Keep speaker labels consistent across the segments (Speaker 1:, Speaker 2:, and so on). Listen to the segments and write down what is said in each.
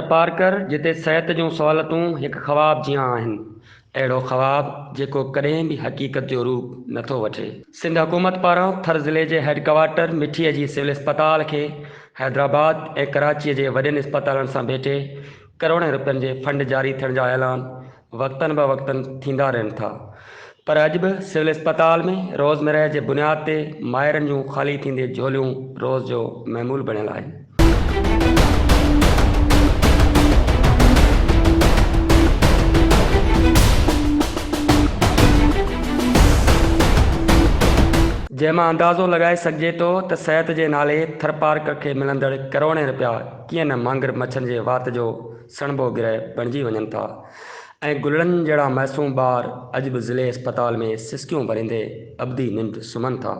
Speaker 1: थरपारकर जिते सिहत जूं सहूलियतूं हिकु ख़्वाब जियां आहिनि, अहिड़ो ख़्वाब जेको कॾहिं बि हक़ीक़त जो रूप नथो वठे। सिंध हुकूमत पारां थर ज़िले जे हेडक्वार्टर मिठीअ जी सिविल अस्पताल खे हैदराबाद ऐं कराचीअ जे वॾनि अस्पतालनि सां भेटे करोड़नि रुपयनि जे फंड जारी थियण जा ऐलान वक़्तन ब वक़्तनि थींदा रहनि था, पर अॼु बि सिविल अस्पताल में रोज़मर्रा जे बुनियाद ते माहिरनि जूं ख़ाली थींदे झोलियूं रोज़ जो महमूल बणियल आहिनि। जंहिंमां अंदाज़ो लॻाए सघिजे थो त सिहत जे नाले थरपारकर खे मिलंदड़ करोड़े रुपया कीअं न मांगर मच्छनि जे वात जो सणबो गिरह बणिजी वञनि था ऐं गुलड़नि जहिड़ा मासूम ॿार अॼु बि ज़िले अस्पताल में सिसकियूं भरींदे अबदी निंड सुम्हनि था।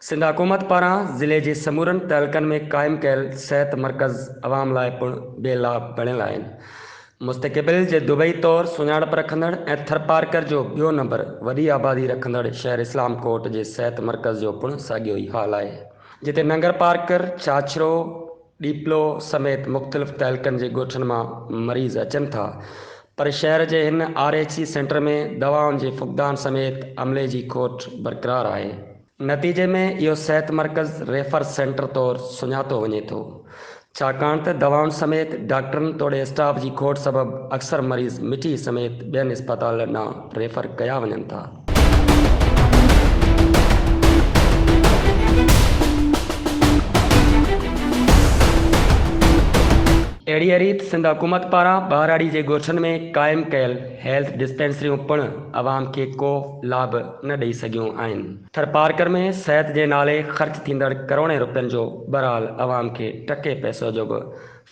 Speaker 1: सिंध हुकूमत पारां ज़िले जे समूरनि तहलकनि में क़ाइमु कयल सिहत मर्कज़ अवाम लाइ पिणु बेलाभ बणियल आहिनि। मुस्तक़बिल जे दुबई तौरु सुञाणप रखंदड़ ऐं थरपारकर जो ॿियो नंबर वॾी आबादी रखंदड़ शहर इस्लाम कोट जे सिहत मर्कज़ जो पिणु साॻियो ई हाल आहे, जिते नंगर पारकर, चाछरो, ॾीपलो समेत मुख़्तलिफ़ तहलकनि जे ॻोठनि मां मरीज़ अचनि था, पर शहर जे हिन RHC सेंटर में दवाउनि जे फुक़दान समेत अमले जी खोट बरक़रार आहे। नतीजे में इहो सिहत मर्कज़ रेफर सेंटर तौरु सुञातो वञे थो, छाकाणि त दवाउनि समेत डॉक्टरनि तोड़े स्टाफ जी खोट सबबि अक्सर मरीज़ मिठी समेत ॿियनि अस्पतालनि ॾांहुं रेफर कया वञनि था। अहिड़ी रीति सिंध हुकूमत पारां ॿाराड़ी जे ॻोठनि में क़ाइमु कयल हेल्थ डिस्पेंसरियूं पिणु अवाम खे को लाभ न ॾेई सघियूं आहिनि। थरपारकर में सिहत जे नाले ख़र्च थींदड़ करोड़े रुपयनि जो बहरहाल अवाम खे टके पैसो जो बि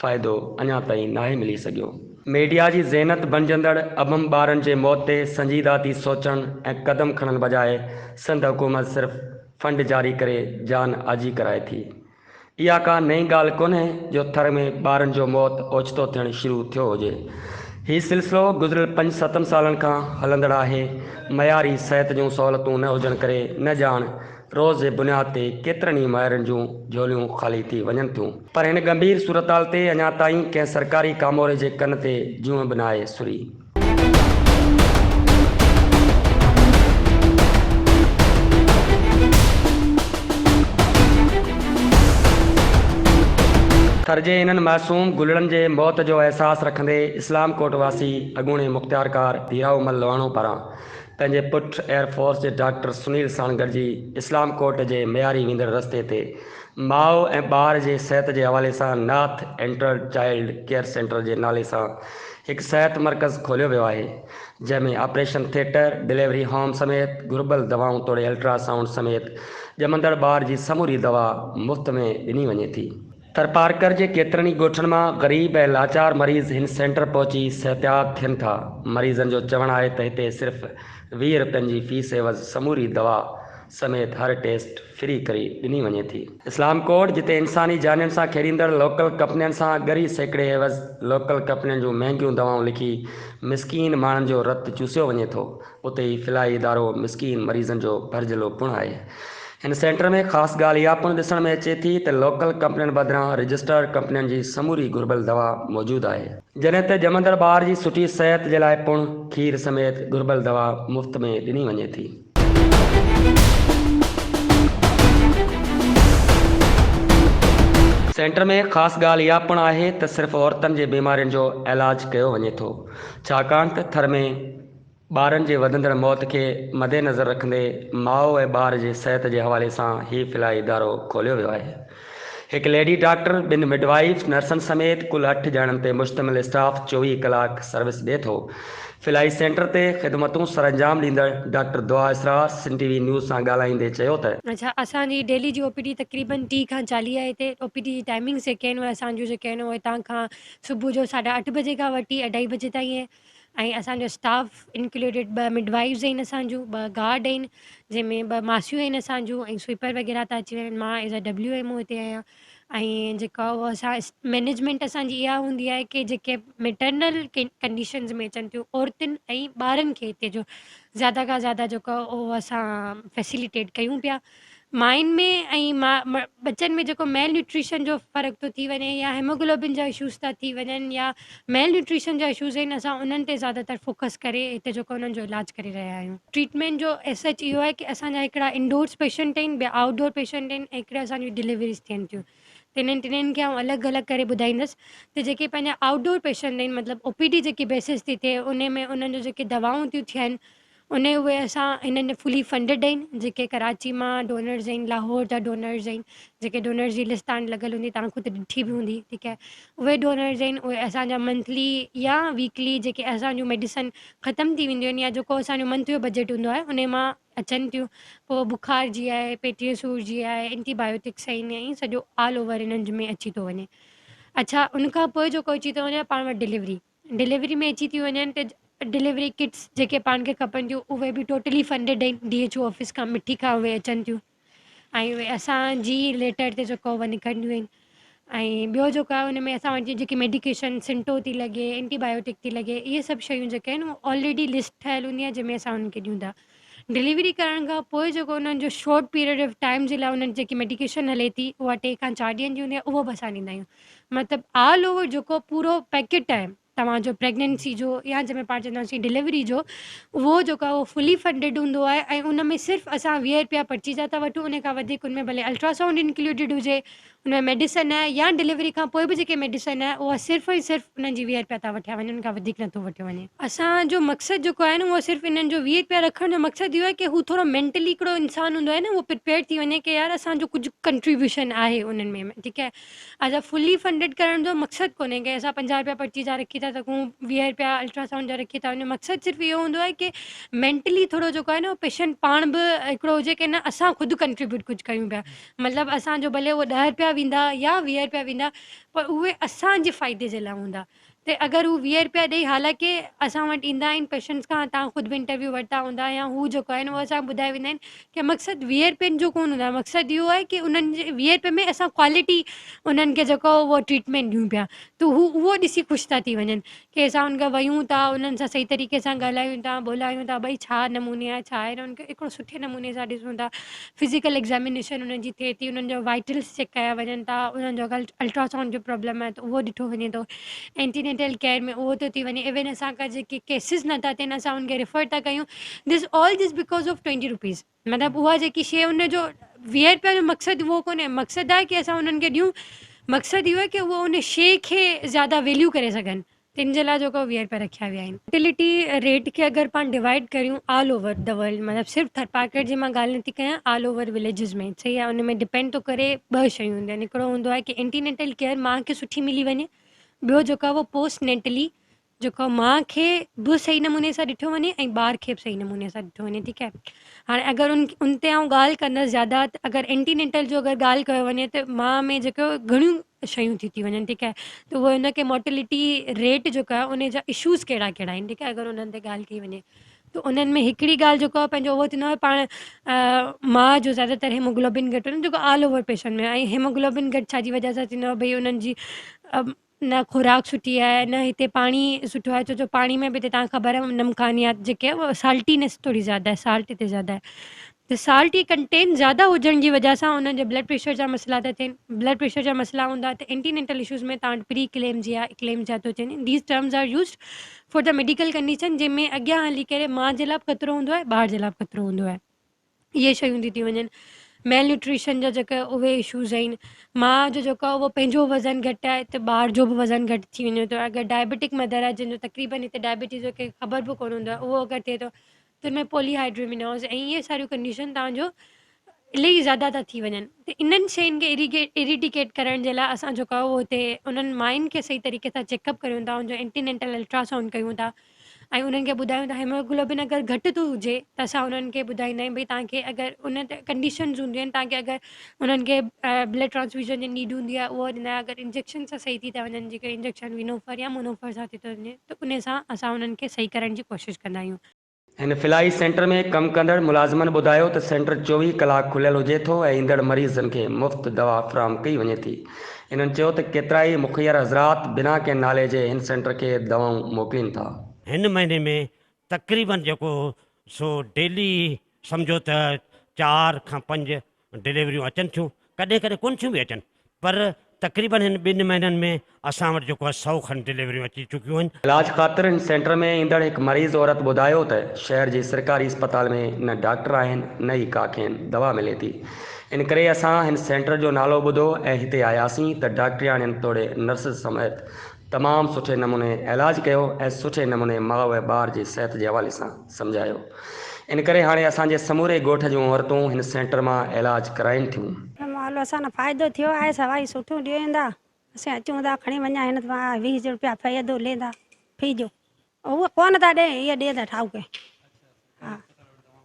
Speaker 1: फ़ाइदो अञा ताईं नाहे मिली सघियो। मीडिया जी ज़हनत बणिजंदड़ अबम ॿारनि जे मौत ते संजीदा थी सोचणु ऐं क़दम खणण बजाए सिंध हुकूमत सिर्फ़ फंड जारी करे जान आजी कराए थी। इहा का नई ॻाल्हि कोन्हे जो थर में ॿारनि जो मौत ओचितो थियणु शुरू थियो हुजे। हीउ सिलसिलो गुज़िरियल 5-7 सालनि खां हलंदड़ आहे। मयारी सिहत जूं सहूलियतूं न हुजण करे न ॼाण रोज़ जे बुनियाद ते केतिरनि ई माहिरनि जूं झोलियूं ख़ाली थी वञनि थियूं, पर हिन गंभीर सूरताल ते अञा ताईं कंहिं सरकारी कामोरे जे कन ते जूं बि नाहे सुरी। थर जे इन्हनि मासूम गुलड़नि जे मौत जो अहसासु रखंदे इस्लाम कोट वासी अॻूणे मुख़्तियारकार हीराउमल लवाणो पारां पंहिंजे पुटु एयरफोर्स जे डॉक्टर सुनील साणगर जी इस्लाम कोट जे मयारी वेंदड़ रस्ते ते माउ ऐं ॿार जे सिहत जे हवाले सां नाथ एंटर चाइल्ड केयर सेंटर जे नाले सां हिकु सिहत मर्कज़ खोलियो वियो आहे, जंहिंमें ऑपरेशन थिएटर, डिलीवरी होम समेत घुर्बल दवाऊं तोड़े अल्ट्रासाउंड समेत ॼमंदड़ ॿार जी समूरी दवा मुफ़्त में ॾिनी वञे थी। थरपारकर जे केतिरनि ई ॻोठनि मां ग़रीब ऐं लाचार मरीज़ हिन सेंटर पहुची सिहतियाब थियनि था। मरीज़नि जो चवणु आहे त हिते सिर्फ़ 20 रुपयनि जी फीस एवज़ समूरी दवा समेत हर टेस्ट फ्री करे ॾिनी वञे थी। इस्लाम कोट जिते इंसानी जानियुनि सां खेॾींदड़ लोकल कंपनियुनि सां ॻरी सैकड़े एवज़ लोकल कंपनियुनि जूं महांगियूं दवाऊं लिखी मिसकीन माण्हुनि जो रतु चूसियो वञे थो, उते ई फिलाई इदारो मिसकीन मरीज़नि जो भरिजिलो पिणु आहे। हिन सेंटर में ख़ासि ॻाल्हि इहा पिणु ॾिसण में अचे थी त लोकल कंपनियुनि बदिरां रजिस्टर्ड कंपनियुनि जी समूरी घुर्बल दवा मौजूदु आहे, जॾहिं त ॼमंदड़ ॿार जी सुठी सिहत जे लाइ पिणु खीर समेत घुर्बल दवा मुफ़्त में ॾिनी वञे थी। सेंटर में ख़ासि ॻाल्हि इहा पिणु आहे त सिर्फ़ु औरतुनि जे बीमारियुनि जो इलाजु कयो वञे थो, छाकाणि त थर में ॿारनि जे वधंदड़ मौत खे मद्देनज़र रखंदे माउ ऐं ॿार जे सिहत जे हवाले सां हीउ फिलाई इदारो खोलियो वियो आहे। हिकु लेडी डॉक्टर, 2 मिडवाइफ, नर्सनि समेत कुल 8 ॼणनि ते मुश्तमिल स्टाफ 24 कलाक सर्विस ॾिए थो। फिलाई सेंटर ते ख़िदमतूं सरअंजाम ॾींदड़ डॉक्टर दुआ इसरार सिंध TV न्यूज़ सां ॻाल्हाईंदे चयो त
Speaker 2: अच्छा, असांजी डेली जी OPD तक़रीबन 30 खां 40 आहे हिते। OPD जी टाइमिंग्स जेके आहिनि उहे असांजो जेके आहिनि उहे हितां खां सुबुह जो 8:30 बजे खां वठी 2:30 बजे ताईं आहे। ऐं असांजो स्टाफ इंक्लूडेड 2 मिडवाइफ्स आहिनि असांजूं, 2 गार्ड आहिनि, जंहिंमें 2 मासियूं आहिनि असांजूं, ऐं स्वीपर वग़ैरह था अची वञनि। मां एज़ अ WMO हिते आहियां। ऐं जेका उहा असां मैनेजमेंट असांजी इहा हूंदी आहे कि जेके मेटर्नल कंडीशन्स में अचनि थियूं औरतुनि ऐं ॿारनि खे हिते जो ज़्यादा खां ज़्यादा जेको उहो असां फैसिलिटेट कयूं पिया। माइंड में ऐं बच्चनि में जेको मेल न्यूट्रिशन जो फ़र्क़ु थो थी वञे या हेमोग्लोबिन जा इशूज़ था थी वञनि या मेल न्यूट्रिशन जा इशूज़ आहिनि, असां उन्हनि ते ज़्यादातर फोकस करे हिते जेको उन्हनि जो इलाजु करे रहिया आहियूं। ट्रीटमेंट जो एज सच इहो आहे कि असांजा हिकिड़ा इंडोर्स पेशेंट आहिनि, ॿिया आउटडोर पेशेंट आहिनि, ऐं हिकिड़ा असांजियूं डिलीवरीज़ थियनि थियूं। त इन्हनि टिन्हिनि खे आउं अलॻि अलॻि करे ॿुधाईंदसि। त जेके पंहिंजा आउटडोर पेशेंट आहिनि, मतिलबु ओपीडी जेकी बेसिस थी थिए, उन में उन्हनि जो जेके दवाऊं थियूं थियनि, उहे असां हिननि फुली फंडिड आहिनि। जेके कराची मां डोनर्स आहिनि, लाहौर जा डोनर्स आहिनि, जेके डोनर्स जी लिस्ट तव्हां लॻल हूंदी, तव्हां ख़ुदि ॾिठी बि हूंदी, ठीकु आहे। उहे डोनर्स आहिनि, उहे असांजा मंथली या वीकली जेके असांजूं मेडिसन ख़तमु थी वेंदियूं आहिनि या जेको असांजो मंथ जो बजट हूंदो आहे, उन मां अचनि थियूं। पोइ बुखार जी आहे, पेट सूर जी आहे, एंटीबायोटिक्स आहिनि, ऐं सॼो ऑल ओवर हिननि में अची थो वञे। अच्छा, उनखां पोइ जेको अची थो वञे पाण वटि डिलीवरी में अची थियूं वञनि त डिलीवरी किट्स जेके पाण खे खपनि थियूं, उहे बि टोटली फंडिड आहिनि। DHO ऑफिस खां मिठी खां उहे अचनि थियूं, ऐं उहे असांजी लेटर ते जेको उहे निकिरंदियूं आहिनि। ऐं ॿियो जेको आहे, उन में असां वटि जेकी मेडिकेशन सिंटो थी लॻे, एंटीबायोटिक थी लॻे, इहे सभु शयूं जेके आहिनि उहे ऑलरेडी लिस्ट ठहियलु हूंदी आहे, जंहिंमें असां उनखे ॾियूं था। डिलीवरी करण खां पोइ जेको उन्हनि जो शॉर्ट पीरियड ऑफ टाइम जे लाइ उन्हनि जेकी मेडिकेशन हले थी, उहा 2 खां 4 ॾींहंनि जी हूंदी आहे, उहो बि असां ॾींदा आहियूं। मतिलबु ऑल ओवर जेको पूरो पैकेट आहे तव्हांजो प्रेगनेंसी जो या जंहिंमें पाण चवंदासीं डिलीवरी जो, उहो जेको आहे उहो फुली फंडिड हूंदो आहे। ऐं उन में सिर्फ़ु असां 20 रुपया पर्ची जा था वठूं, उन खां वधीक उन में भले अल्ट्रासाउंड इंक्लूडेड हुजे, उन में मेडिसन आहे, या डिलीवरी खां पोइ बि जेके मेडिसन आहे उहा सिर्फ़ु ऐं सिर्फ़ु उन्हनि जी 20 रुपया था वठिया वञनि, उन खां वधीक नथो वठियो वञे। असांजो मक़सदु जेको आहे न, उहो सिर्फ़ु इन्हनि जो 20 रुपया रखण जो मक़सदु इहो आहे कि हू थोरो मेंटली हिकिड़ो इंसानु हूंदो आहे न, उहो प्रिपेयर थी वञे कि यार असांजो कुझु कंट्रीब्यूशन आहे उन्हनि में, ठीकु आहे। अच्छा, फुली फंडिड करण जो मक़सदु कोन्हे कि असां 50 रुपया पर्ची जा रखी था सघूं, 20 रुपया अल्ट्रासाउंड जा रखी था वञूं। मक़सदु सिर्फ़ु इहो हूंदो आहे कि मेंटली थोरो जेको आहे न, पेशेंट पाण बि हिकिड़ो हुजे कि न असां ख़ुदि कंट्रीब्यूट कुझु कयूं पिया। मतिलबु असांजो भले उहो 10 रुपया वेंदा या 20 रुपया वेंदा, पर उहे असांजे फ़ाइदे जे लाइ हूंदा। त अगरि हू 20 रुपया ॾेई, हालांकि असां वटि ईंदा आहिनि पेशेंट्स खां, तव्हां ख़ुदि बि इंटरव्यू वरिता हूंदा, या हू जेको आहे न, उहो असां ॿुधाए वेंदा आहिनि कि मक़सदु 20 रुपयनि जो कोन हूंदो आहे। मक़सदु इहो आहे कि उन्हनि जे 20 रुपए में असां क्वालिटी उन्हनि खे जेको उहो ट्रीटमेंट ॾियूं पिया, त उहो ॾिसी ख़ुशि था थी वञनि कि असां उनखां वयूं था, उन्हनि सां सही तरीक़े सां ॻाल्हायूं था, ॿोलायूं था, भई छा नमूने आहे, छा आहे न, उनखे हिकिड़ो सुठे नमूने सां ॾिसूं था। फिज़िकल एग्ज़ामिनेशन उन्हनि जी थिए थी, उन्हनि जो वाइटल्स चेक कया वञनि था, उन्हनि जो अगरि अल्ट्रासाउंड जो प्रॉब्लम आहे त उहो ॾिठो वञे थो। एंटीनेटल केयर में उहो थो थी वञे। इवन असांखां जेके केसिस नथा थियनि, असां उनखे रिफर था कयूं। All this because of 20 rupees. मतिलबु उहा जेकी शइ उनजो 20 रुपया जो मक़सदु उहो कोन्हे। मक़सदु आहे कि असां उन्हनि खे ॾियूं। मक़सदु इहो आहे कि उहो उन शइ खे ज़्यादा वैल्यू करे सघनि। तिन जे लाइ जेको 20 रुपया रखिया विया आहिनि। फर्टिलिटी रेट खे अगरि पाण डिवाइड करियूं ऑल ओवर द वर्ल्ड, मतिलबु सिर्फ़ु थरपारकर जी मां ॻाल्हि नथी कयां, ऑल ओवर विलेजिस में, सही आहे। उन में डिपेंड थो करे 2 शयूं हूंदियूं आहिनि। हिकिड़ो हूंदो आहे कि एंटीनेटल केयर माउ खे सुठी मिली वञे। ॿियो जेको आहे उहो पोस्ट नेटली जेको माउ खे बि सही नमूने सां ॾिठो वञे ऐं ॿार खे बि सही नमूने सां ॾिठो वञे, ठीकु आहे। हाणे अगरि उन ते आउं ॻाल्हि कंदसि ज़्यादा, त अगरि एंटीनेटल जो अगरि ॻाल्हि कयो वञे त माउ में जेको घणियूं शयूं थी वञनि, ठीकु आहे। त उहो हुनखे मोर्टेलिटी रेट जेको आहे उन जा इशूज़ कहिड़ा कहिड़ा आहिनि, ठीकु आहे, अगरि उन्हनि ते ॻाल्हि कई वञे त उन्हनि में हिकिड़ी ॻाल्हि जेको आहे पंहिंजो उहो थींदो आहे पाण माउ जो ज़्यादातर हेमोग्लोबिन घटि हुन जेको ऑल ओवर पेशेंट में। ऐं हेमोग्लोबिन घटि छाजी वजह सां थींदो आहे, भई उन्हनि जी न खुराक सुठी आहे, न हिते पाणी सुठो आहे। छो जो पाणी में बि हिते तव्हांखे ख़बर आहे नमकानियात जेके आहे उहा साल्टीनेस थोरी ज़्यादा आहे, साल्ट हिते ज़्यादा आहे। त साल्ट जी कंटेंट ज़्यादा हुजण जी वजह सां उन्हनि जे ब्लड प्रेशर जा मसइला था थियनि। ब्लड प्रेशर जा मसइला हूंदा त एंटीनेटल इशूज़ में तव्हां प्री क्लेम्जिया इक्लेम्जिया थो थियनि। These terms are used for the medical condition, जंहिंमें अॻियां हली करे माउ जे लाइ बि ख़तरो हूंदो आहे, ॿार जे लाइ बि ख़तरो हूंदो आहे। इहे शयूं थी वञनि। मेल न्यूट्रिशन जा जेके उहे इशूज़ आहिनि। माउ जो जेको आहे उहो पंहिंजो वज़न घटि आहे त ॿार जो बि वज़न घटि थी वञे थो। अगरि डायबिटिक मदर आहे जंहिंजो तक़रीबन हिते डायबिटीज़ जो कंहिंखे ख़बर बि कोन हूंदो आहे, उहो अगरि थिए थो त हुन में पॉलीहाइड्रोमिनोज़ ऐं इहे सारियूं कंडीशन तव्हांजो इलाही ज़्यादा था थी वञनि। त इन्हनि शयुनि खे इरिडिकेट करण जे लाइ असां जेको आहे उहो हिते उन्हनि माइनि खे सही तरीक़े सां चेकअप करियूं था, उनजो एंटीनेटल अल्ट्रासाउंड कयूं था, ऐं उन्हनि खे ॿुधायूं था। हेमोग्लोबिन अगरि घटि थो हुजे त असां उन्हनि खे ॿुधाईंदा आहियूं भई तव्हांखे अगरि उन ते कंडीशन्स हूंदियूं आहिनि, तव्हांखे अगरि उन्हनि खे ब्लड ट्रांसफ्यूजन जी नीड हूंदी आहे उहो ॾींदा आहियूं। अगरि इंजेक्शन सां सही थी था वञनि, जेके इंजेक्शन विनोफर या मोनोफर सां थी थो वञे, त उन सां असां उन्हनि खे सही करण जी कोशिशि कंदा आहियूं।
Speaker 1: हिन फिलाई सेंटर में कमु कंदड़ मुलाज़िमनि ॿुधायो त सेंटर 24 कलाक खुलियल हुजे थो ऐं ईंदड़ मरीज़नि खे मुफ़्त दवा फ़राहम कई वञे थी। इन्हनि चयो त केतिरा ई मुखियर हज़रात बिना कंहिं नाले जे हिन सेंटर खे दवाऊं मोकिलीनि था।
Speaker 3: हिन महीने में तक़रीबन जेको सो डेली सम्झो त 4 खां 5 डिलीवरियूं अचनि थियूं, कॾहिं कॾहिं कोन थियूं बि अचनि, पर तक़रीबन हिन 2 महीननि में असां वटि जेको आहे 100 खनि डिलीवरियूं अची चुकियूं आहिनि।
Speaker 1: इलाज ख़ातिर हिन सेंटर में ईंदड़ हिकु मरीज़ औरत ॿुधायो त शहर जी सरकारी अस्पताल में न डॉक्टर आहिनि न ई काके दवा मिले थी। इन करे असां हिन सेंटर जो नालो ॿुधो ऐं हिते आयासीं त डॉक्टरियाणियुनि तोड़े नर्सिस समेत तमामु सुठे नमूने इलाजु कयो ऐं सुठे नमूने माउ ऐं ॿार जी सिहत जे हवाले सां सम्झायो। इन करे हाणे असांजे समूरे ॻोठ जूं औरतूं हिन सेंटर मां इलाजु कराइनि थियूं।
Speaker 4: माल असां फ़ाइदो थियो आहे, सवाई सुठो ॾींदा, असां अचूं था खणी वञा हिन 20 रुपया फ़ाइदो लेंदा फी जो, उहो कोन था ॾे, इहे ॾे था ठाउके। हा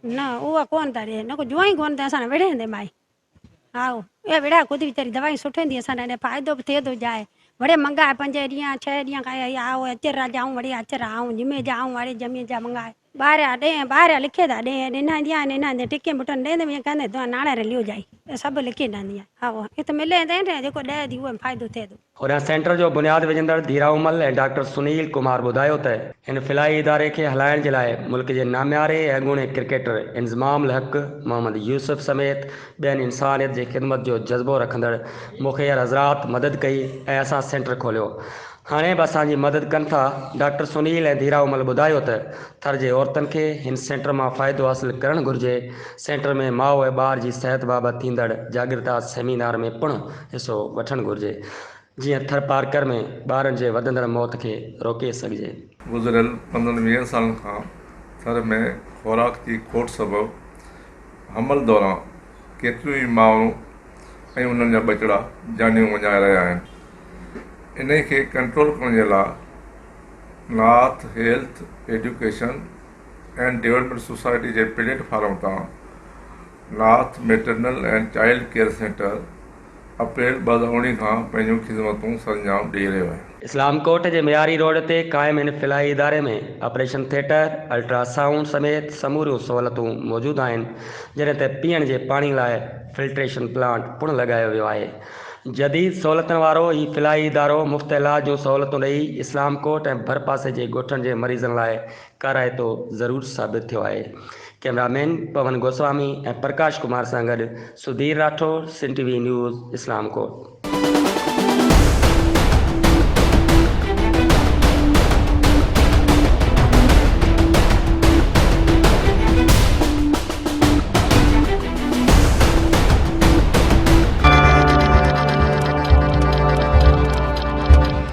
Speaker 4: न उहा कोन था ॾे, न को जो ई कोन त असां विढ़े माई। हा इहे विढ़ा ख़ुदि वीचारी दवाई सुठे दी असां ॾे फ़ाइदो बि थिए थो जाए। वड़े मंगाए 5 ॾींहं 6 ॾींहं खां आओ अचर जाऊं वड़ी अचर आऊं जिमे जाऊं वारे जमे जा मंगाए ॿाहिरियां लिखे था ॾिना ॾिना टिके बुटन ॾे कहंदे तव्हां नाणे लियो जाई सभु लिखी ॾींदी हा हिते तो मिले जेको ॾे दी उहो फ़ाइदो थिए थो।
Speaker 1: होॾां सेंटर जो बुनियाद विझंदड़ धीराउमल ऐं डॉक्टर सुनील कुमार ॿुधायो त हिन फिलाई इदारे खे हलाइण जे लाइ मुल्क जे नाम्यारे ऐं अॻूणे क्रिकेटर इंज़माम हक़ मोहम्मद यूसुफ समेत ॿियनि इंसानियत जी ख़िदमत जो जज़्बो रखंदड़ मुखियर हज़रात मदद कई ऐं असां सेंटर खोलियो। हाणे बि असांजी मदद कनि था। डॉक्टर सुनील ऐं धीराउमल ॿुधायो त थर जे औरतुनि खे हिन सेंटर मां फ़ाइदो हासिलु करणु घुरिजे। सेंटर में माउ ऐं ॿार जी सिहत बाबति थींदड़ जागृता सेमिनार में पिणु हिसो वठणु घुरिजे, जीअं थर पार्कर में ॿारनि जे वधंदड़ मौत खे रोके सघिजे।
Speaker 5: गुज़िरियल 15-20 सालनि खां थर में खुराक जी खोट सबबु हमल दौरान केतिरियूं ई माण्हू ऐं उन्हनि जा बचड़ा जानियूं विञाए रहिया आहिनि। इन खे कंट्रोल करण जे लाइ north health education and development society जे प्लेटफॉर्म तां north maternal and child care centre April 2019 खां पंहिंजूं ख़िदमतूं सरंजाम ॾेई रहियो आहे।
Speaker 1: इस्लाम कोट जे मियारी रोड ते क़ाइमु हिन फिलाई इदारे में ऑपरेशन थिएटर, अल्ट्रासाउंड समेत समूरियूं सहूलियतूं मौजूदु आहिनि, जॾहिं त पीअण जे पाणी लाइ फिल्ट्रेशन प्लांट पिणु लॻायो वियो आहे। जदीद सहूलियतुनि वारो हीउ फिलाई इदारो मुफ़्त इलाज जूं सहूलियतूं ॾेई इस्लाम कोट ऐं भरपासे जे ॻोठनि जे मरीज़नि लाइ काराइतो ज़रूरु साबित थियो आहे। कैमरामैन पवन गोस्वामी ऐं प्रकाश कुमार सां गॾु सुधीर राठौर, सिंध टीवी न्यूज़, इस्लाम कोट।